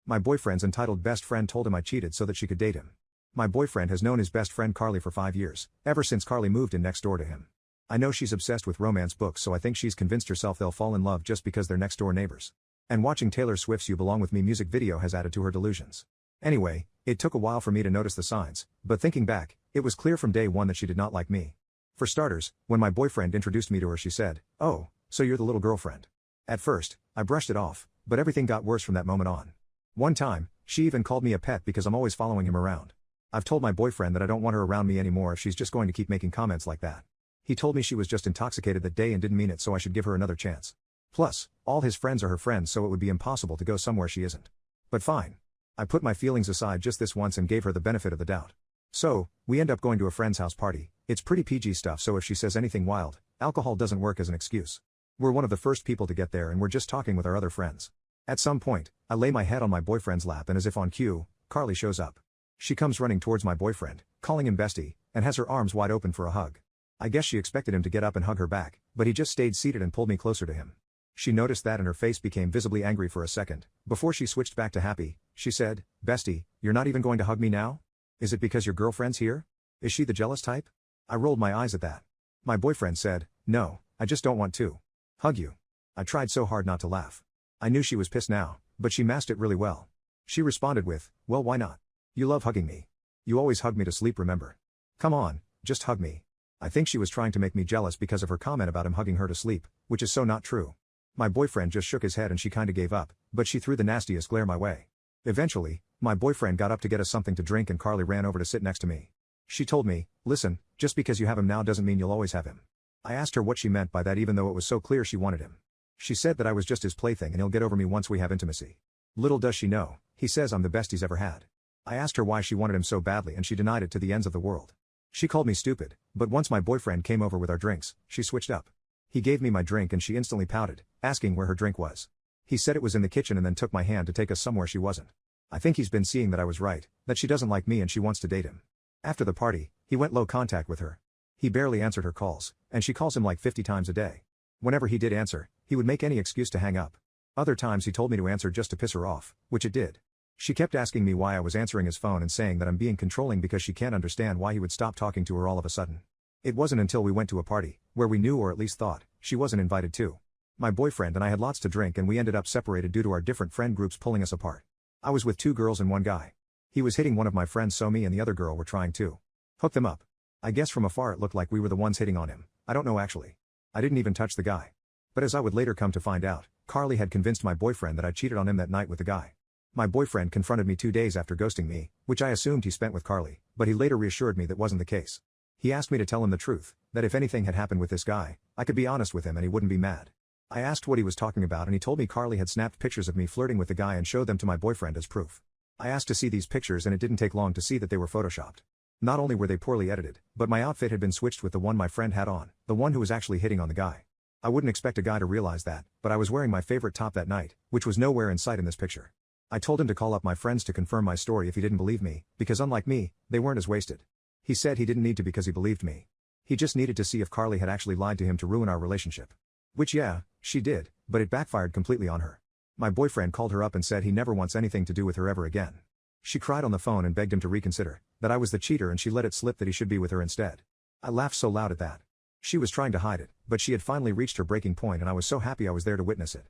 My boyfriend's entitled best friend told him I cheated so that she could date him. My boyfriend has known his best friend Carly for 5 years, ever since Carly moved in next door to him. I know she's obsessed with romance books, so I think she's convinced herself they'll fall in love just because they're next door neighbors. And watching Taylor Swift's You Belong With Me music video has added to her delusions. Anyway, it took a while for me to notice the signs, but thinking back, it was clear from day one that she did not like me. For starters, when my boyfriend introduced me to her, she said, "Oh, so you're the little girlfriend." At first, I brushed it off, but everything got worse from that moment on. One time, she even called me a pet because I'm always following him around. I've told my boyfriend that I don't want her around me anymore if she's just going to keep making comments like that. He told me she was just intoxicated that day and didn't mean it, so I should give her another chance. Plus, all his friends are her friends, so it would be impossible to go somewhere she isn't. But fine. I put my feelings aside just this once and gave her the benefit of the doubt. So, we end up going to a friend's house party. It's pretty PG stuff, so if she says anything wild, alcohol doesn't work as an excuse. We're one of the first people to get there and we're just talking with our other friends. At some point, I lay my head on my boyfriend's lap and as if on cue, Carly shows up. She comes running towards my boyfriend, calling him bestie, and has her arms wide open for a hug. I guess she expected him to get up and hug her back, but he just stayed seated and pulled me closer to him. She noticed that and her face became visibly angry for a second. Before she switched back to happy, she said, "Bestie, you're not even going to hug me now? Is it because your girlfriend's here? Is she the jealous type?" I rolled my eyes at that. My boyfriend said, "No, I just don't want to hug you." I tried so hard not to laugh. I knew she was pissed now, but she masked it really well. She responded with, "Well, why not? You love hugging me. You always hug me to sleep, remember? Come on, just hug me." I think she was trying to make me jealous because of her comment about him hugging her to sleep, which is so not true. My boyfriend just shook his head and she kinda gave up, but she threw the nastiest glare my way. Eventually, my boyfriend got up to get us something to drink and Carly ran over to sit next to me. She told me, "Listen, just because you have him now doesn't mean you'll always have him." I asked her what she meant by that even though it was so clear she wanted him. She said that I was just his plaything and he'll get over me once we have intimacy. Little does she know, he says I'm the best he's ever had. I asked her why she wanted him so badly and she denied it to the ends of the world. She called me stupid, but once my boyfriend came over with our drinks, she switched up. He gave me my drink and she instantly pouted, asking where her drink was. He said it was in the kitchen and then took my hand to take us somewhere she wasn't. I think he's been seeing that I was right, that she doesn't like me and she wants to date him. After the party, he went low contact with her. He barely answered her calls, and she calls him like 50 times a day. Whenever he did answer, he would make any excuse to hang up. Other times he told me to answer just to piss her off, which it did. She kept asking me why I was answering his phone and saying that I'm being controlling because she can't understand why he would stop talking to her all of a sudden. It wasn't until we went to a party, where we knew or at least thought, she wasn't invited to. My boyfriend and I had lots to drink and we ended up separated due to our different friend groups pulling us apart. I was with 2 girls and 1 guy. He was hitting one of my friends, so me and the other girl were trying to hook them up. I guess from afar it looked like we were the ones hitting on him. I don't know actually. I didn't even touch the guy. But as I would later come to find out, Carly had convinced my boyfriend that I cheated on him that night with the guy. My boyfriend confronted me 2 days after ghosting me, which I assumed he spent with Carly, but he later reassured me that wasn't the case. He asked me to tell him the truth, that if anything had happened with this guy, I could be honest with him and he wouldn't be mad. I asked what he was talking about and he told me Carly had snapped pictures of me flirting with the guy and showed them to my boyfriend as proof. I asked to see these pictures and it didn't take long to see that they were photoshopped. Not only were they poorly edited, but my outfit had been switched with the one my friend had on, the one who was actually hitting on the guy. I wouldn't expect a guy to realize that, but I was wearing my favorite top that night, which was nowhere in sight in this picture. I told him to call up my friends to confirm my story if he didn't believe me, because unlike me, they weren't as wasted. He said he didn't need to because he believed me. He just needed to see if Carly had actually lied to him to ruin our relationship. Which yeah, she did, but it backfired completely on her. My boyfriend called her up and said he never wants anything to do with her ever again. She cried on the phone and begged him to reconsider, that I was the cheater and she let it slip that he should be with her instead. I laughed so loud at that. She was trying to hide it, but she had finally reached her breaking point and I was so happy I was there to witness it.